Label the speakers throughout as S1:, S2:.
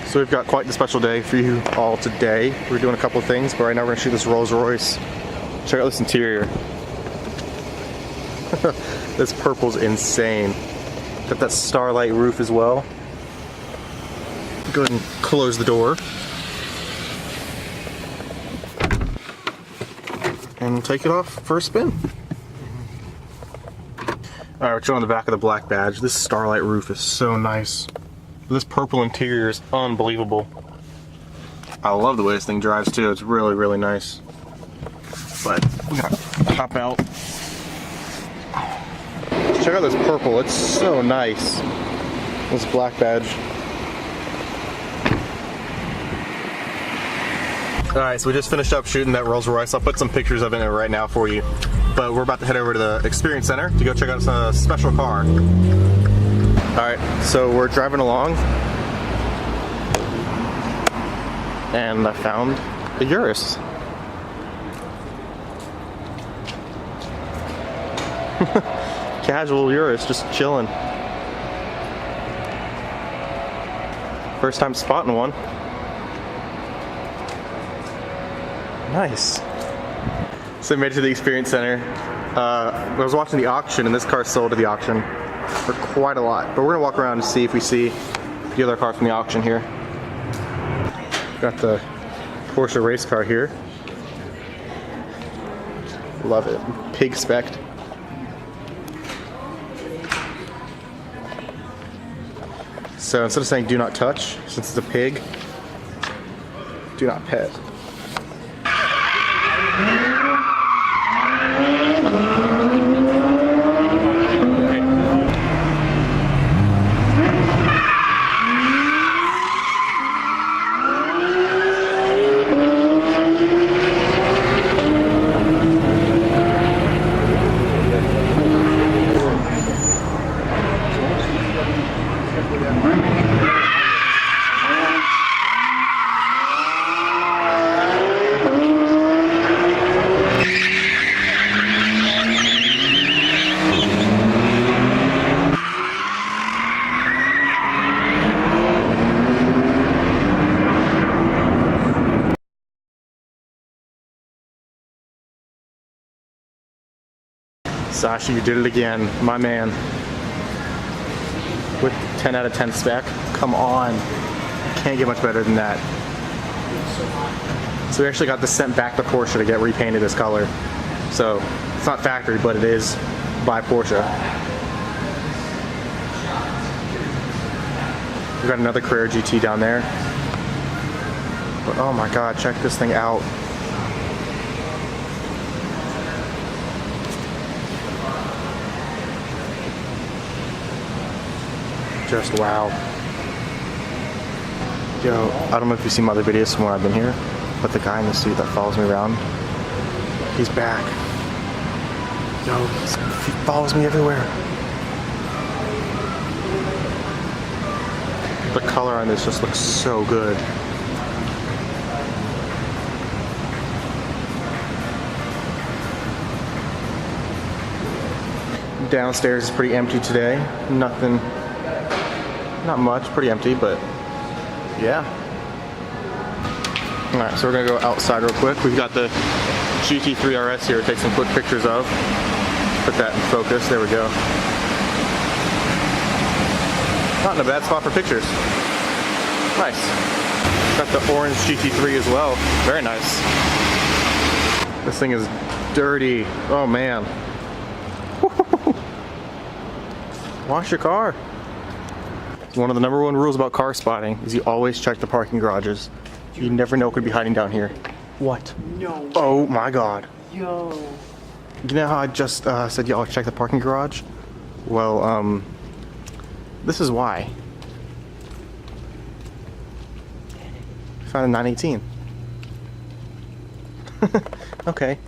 S1: So we've got quite the special day for you all today. We're doing a couple of things, but right now we're gonna shoot this Rolls Royce. Check out this interior. This purple's insane. Got that starlight roof as well. Go ahead and close the door. And we'll take it off for a spin. Alright, we're showing the back of the black badge. This starlight roof is so nice. This purple interior is unbelievable. I love the way this thing drives too. It's really, really nice. But we gotta hop out. Check out this purple. It's so nice. This black badge. Alright, so we just finished up shooting that Rolls Royce. I'll put some pictures of it right now for you. But we're about to head over to the Experience Center to go check out a special car. Alright, so we're driving along and I found a Urus. Casual Urus, just chilling. First time spotting one. Nice. So we made it to the Experience Center. I was watching the auction and this car sold at the auction for quite a lot. But we're gonna walk around and see if we see the other car from the auction here. Got the Porsche race car here. Love it. Pig spec'd. So instead of saying do not touch, since it's a pig, do not pet. Sasha, you did it again, my man. With 10 out of 10 spec, come on. Can't get much better than that. So we actually got this sent back to Porsche to get repainted this color. So it's not factory, but it is by Porsche. We got another Carrera GT down there. But oh my god, check this thing out. Just wow. Yo, I don't know if you've seen my other videos from when I've been here, but the guy in the suit that follows me around, he's back. Yo, he follows me everywhere. The color on this just looks so good. Downstairs is pretty empty today. Nothing. Not much, pretty empty, but yeah. Alright, so we're gonna go outside real quick. We've got the GT3 RS here to take some quick pictures of. Put that in focus, there we go. Not in a bad spot for pictures. Nice. Got the orange GT3 as well, very nice. This thing is dirty, oh man. Wash your car. One of the #1 rules about car spotting is you always check the parking garages. You never know what could be hiding down here. What?
S2: No.
S1: Oh my god.
S2: Yo.
S1: You know how I just said you always check the parking garage? Well, this is why. Found a 918. Okay.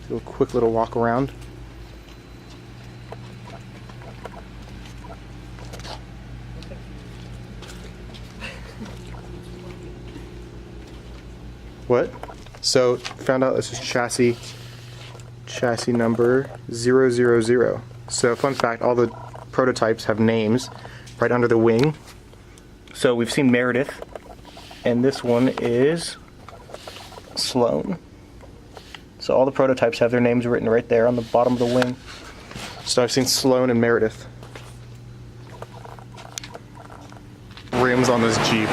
S1: Do a quick little walk around. What? So found out this is chassis number 000. So fun fact, all the prototypes have names right under the wing. So we've seen Meredith, and this one is Sloan. So all the prototypes have their names written right there on the bottom of the wing. So I've seen Sloan and Meredith. Rims on this Jeep.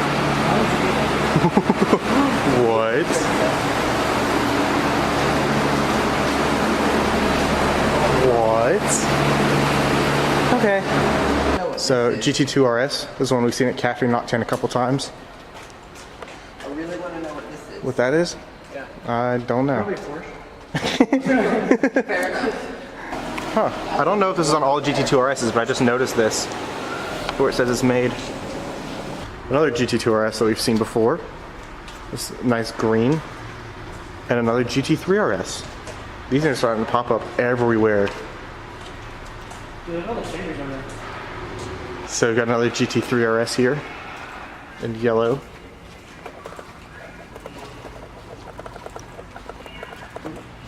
S1: What? What? Okay. So GT2 RS is one we've seen at Cafe Nocturne a couple times.
S2: I really want to know what this is.
S1: What that is?
S2: Yeah.
S1: I don't know.
S2: Probably Porsche. Fair enough.
S1: Huh. I don't know if this is on all GT2 RSs, but I just noticed this where it says it's made. Another GT2 RS that we've seen before. This nice green. And another GT3 RS. These are starting to pop up everywhere.
S2: There's all the flavors on there.
S1: So we've got another GT3 RS here in yellow.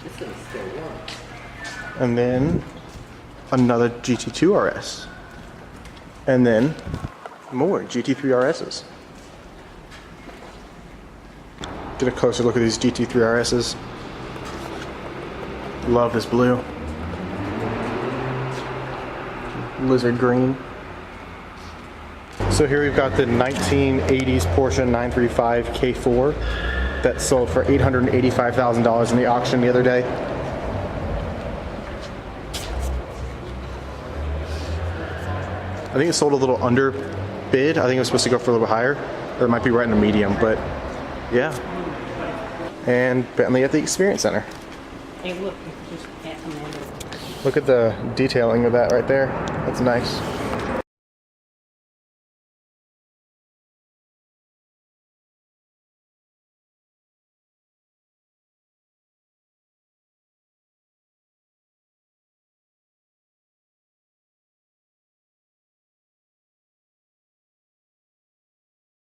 S2: This thing's still warm.
S1: And then another GT2 RS. And then more GT3 RSs. Get a closer look at these GT3 RSs. Love this blue. Lizard green. So here we've got the 1980s Porsche 935 K4 that sold for $885,000 in the auction the other day. I think it sold a little under bid. I think it was supposed to go for a little higher. Or it might be right in the medium, but yeah. And Bentley at the Experience Center.
S3: Hey, look, just can't come in.
S1: Look at the detailing of that right there. That's nice.